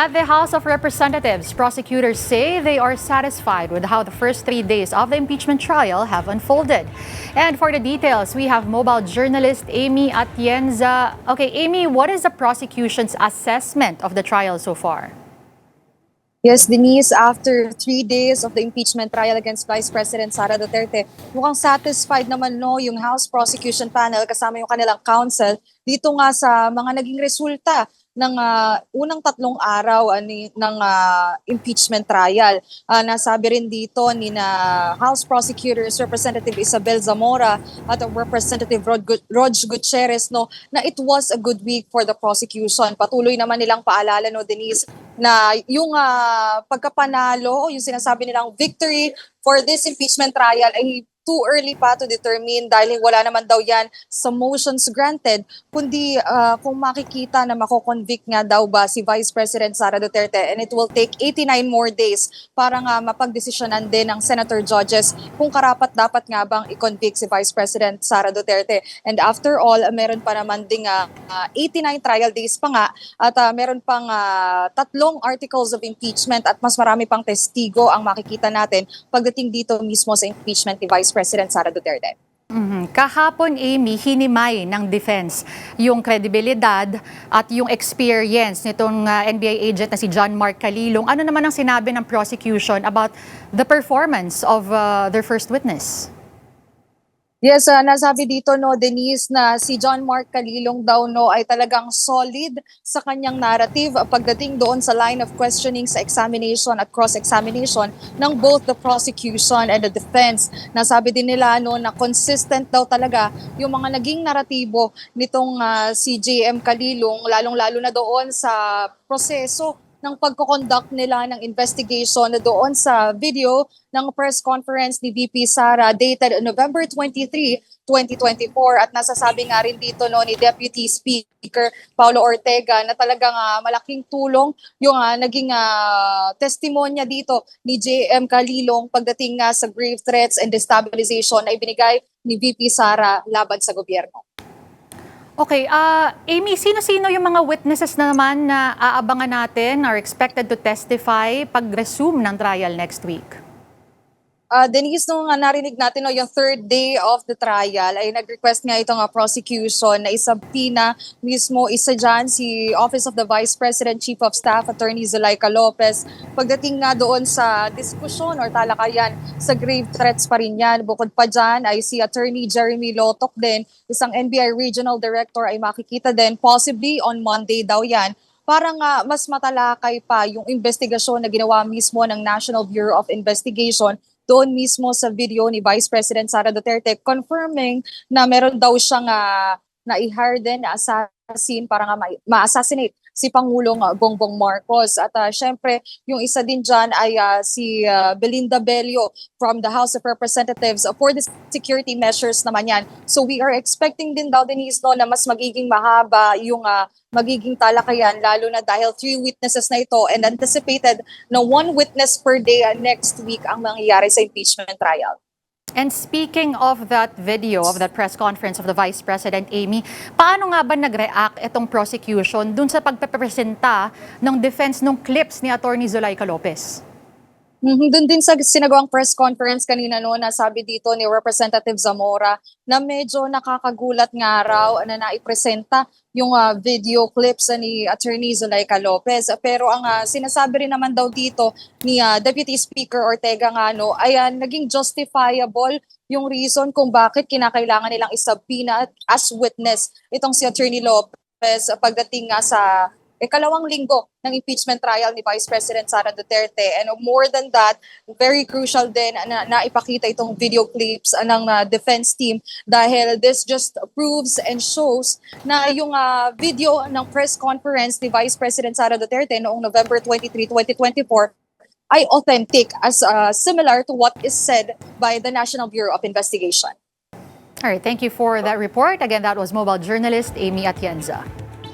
At the House of Representatives, prosecutors say they are satisfied with how the first 3 days of the impeachment trial have unfolded. And for the details, we have mobile journalist Amy Atienza. Okay, Amy, what is the prosecution's assessment of the trial so far? Yes, Denise, after 3 days of the impeachment trial against Vice President Sara Duterte, mukhang satisfied naman yung House Prosecution Panel kasama yung kanilang counsel dito nga sa mga naging resulta ng unang 3 araw ng impeachment trial. Nasabi rin dito ni na House Prosecutors Representative Isabel Zamora at Representative Rog Gutierrez na it was a good week for the prosecution. Patuloy naman nilang paalala Denise, na yung pagkapanalo, yung sinasabi nilang victory for this impeachment trial ay too early pa to determine dahil wala naman daw yan sa motions granted, kundi kung makikita na mako-convict nga daw ba si Vice President Sara Duterte, and it will take 89 more days para nga mapagdesisyonan din ng senator judges kung karapat-dapat nga bang i-convict si Vice President Sara Duterte. And after all, meron pa naman ding 89 trial days pa nga at meron pang 3 articles of impeachment at mas marami pang testigo ang makikita natin pagdating dito mismo sa impeachment ni Vice President Sara Duterte. Kahapon, Amy, hinimay ng defense yung kredibilidad at yung experience nitong NBI agent na si John Mark Calilong. Ano naman ang sinabi ng prosecution about the performance of their first witness? Yes, nasabi dito Denise, na si John Mark Calilong daw ay talagang solid sa kanyang narrative pagdating doon sa line of questioning sa examination at cross-examination ng both the prosecution and the defense. Nasabi din nila na consistent daw talaga yung mga naging naratibo nitong si JM Calilong, lalong-lalo na doon sa proseso ng pagko-conduct nila ng investigation na doon sa video ng press conference ni VP Sara dated November 23, 2024 at nasasabi nga rin dito ni Deputy Speaker Paulo Ortega na talagang malaking tulong yung naging testimonya dito ni JM Calilong pagdating sa grave threats and destabilization na ibinigay ni VP Sara laban sa gobyerno. Okay, Amy, sino-sino yung mga witnesses na naman na aabangan natin are expected to testify pag-resume ng trial next week? Denise, nung narinig natin yung 3rd day of the trial, ay nag-request nga itong prosecution na isubpoena mismo isa dyan si Office of the Vice President Chief of Staff Attorney Zulaika Lopez. Pagdating nga doon sa diskusyon or talakayan sa grave threats pa rin yan. Bukod pa dyan ay si Attorney Jeremy Lotoc din, isang NBI Regional Director ay makikita din possibly on Monday daw yan. Parang mas matalakay pa yung investigasyon na ginawa mismo ng National Bureau of Investigation doon mismo sa video ni Vice President Sara Duterte confirming na meron daw siyang na-hire din na assassin para nga ma-assassinate si Pangulong Bongbong Marcos. At syempre, yung isa din dyan ay si Belinda Bello from the House of Representatives for the security measures naman yan. So we are expecting din daw, Denise, na mas magiging mahaba yung magiging talakayan, lalo na dahil 3 witnesses na ito and anticipated na 1 witness per day next week ang mangyayari sa impeachment trial. And speaking of that video, of that press conference of the Vice President, Amy, paano nga ba nag-react itong prosecution dun sa pagpapresenta ng defense ng clips ni Attorney Zulaika Lopez? Doon din sa sinagawang press conference kanina nasabi dito ni Representative Zamora na medyo nakakagulat nga raw na naipresenta yung video clips ni Attorney Zulaika Lopez. Pero ang sinasabi rin naman daw dito ni Deputy Speaker Ortega nga ay naging justifiable yung reason kung bakit kinakailangan nilang isubpoena as witness itong si Attorney Lopez pagdating nga sa ikalawang linggo ng impeachment trial ni Vice President Sara Duterte. And more than that, very crucial din na naipakita itong video clips ng defense team dahil this just proves and shows na yung video ng press conference ni Vice President Sara Duterte noong November 23, 2024 ay authentic as similar to what is said by the National Bureau of Investigation. All right, thank you for that report. Again, that was mobile journalist Amy Atienza.